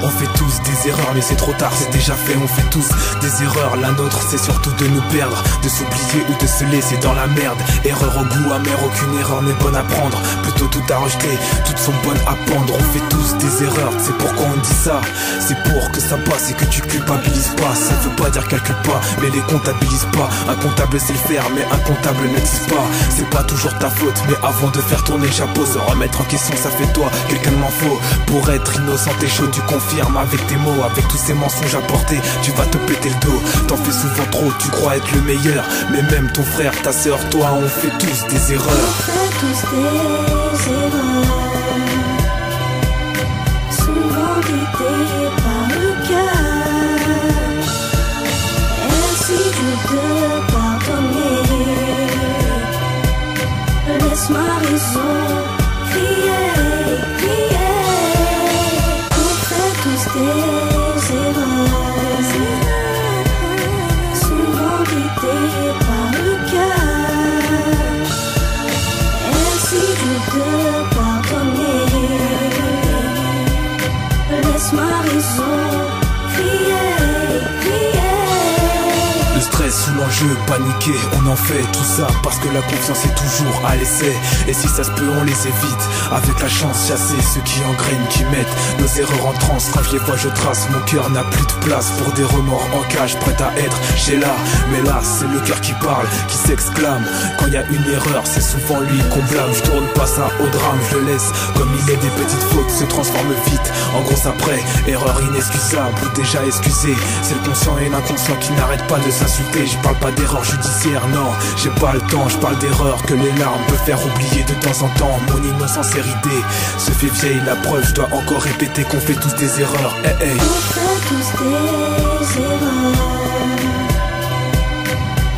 On fait tous des erreurs mais c'est trop tard, c'est déjà fait. On fait tous des erreurs, la nôtre c'est surtout de nous perdre, de s'oublier ou de se laisser dans la merde. Erreur au goût amer, aucune erreur n'est bonne à prendre, plutôt tout à rejeter, toutes sont bonnes à pendre. On fait tous des erreurs, c'est pourquoi on dit ça, c'est pour que ça passe et que tu culpabilises pas. Ça veut pas dire calcule pas, mais les comptabilise pas. Un comptable sait le faire mais un comptable ne dit pas. C'est pas toujours ta faute, mais avant de faire tourner le chapeau, se remettre en question, ça fait toi quelqu'un de m'en faut. Pour être innocent et chaud, tu confirmes avec tes mots, avec tous ces mensonges apportés, tu vas te péter le dos. T'en fais souvent trop, tu crois être le meilleur, mais même ton frère, ta sœur, toi, on fait tous des erreurs. On fait tous des erreurs, souvent guidés par le cœur. Ainsi je te pardonner, laisse ma raison crier, crier. On fait tous des erreurs, souvent guidés par le cœur. Ainsi je te pardonner, laisse ma raison crier, crier. Le stress sous l'enjeu, paniqué, on en fait tout ça parce que la confiance est toujours à l'essai. Et si ça se peut, on les évite, avec la chance chasser ceux qui engrainent, qui mettent nos erreurs en transe. Quand je les vois, je trace, mon cœur n'a plus de place pour des remords en cage, prêt à être chez là. Mais là, c'est le cœur qui parle, qui s'exclame. Quand il y a une erreur, c'est souvent lui qu'on blâme. Je tourne pas ça au drame, je le laisse comme il est. Des petites fautes se transforment vite en grosse après. Erreur inexcusable ou déjà excusée. C'est le conscient et l'inconscient qui n'arrêtent pas de s'insulter. Je parle pas d'erreur judiciaire, non, j'ai pas le temps. Je parle d'erreur que les larmes peuvent faire oublier de temps en temps. Mon innocence est ridée, se fait vieille la preuve. Je dois encore répéter qu'on fait tous des erreurs. Hey, hey. On fait tous des erreurs,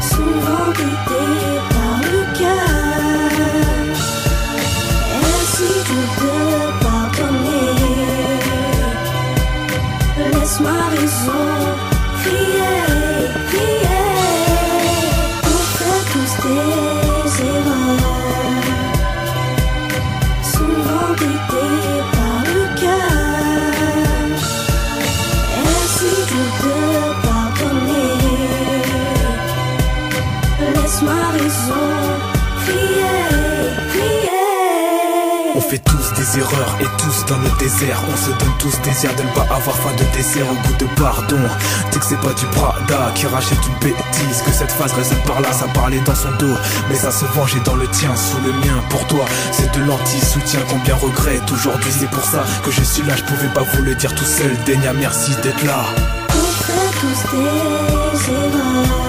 souvent guidés par le cœur. Ainsi je te pardonner, laisse ma raison crier, crier. On fait tous des erreurs, souvent guidés par le cœur. Ainsi je te pardonner, laisse ma raison crier, crier. On fait tous des erreurs et tous dans le désert. On se donne tous désir de ne pas avoir faim de dessert au goût de pardon. Dis que c'est pas du Prada qui rachète une bêtise, que cette phase résonne par là, ça parlait dans son dos, mais ça se vengeait dans le tien, sous le mien. Pour toi, c'est de l'anti-soutien, combien regrette aujourd'hui. C'est pour ça que je suis là, je pouvais pas vous le dire tout seul. Denia, merci d'être là. On fait tous des erreurs,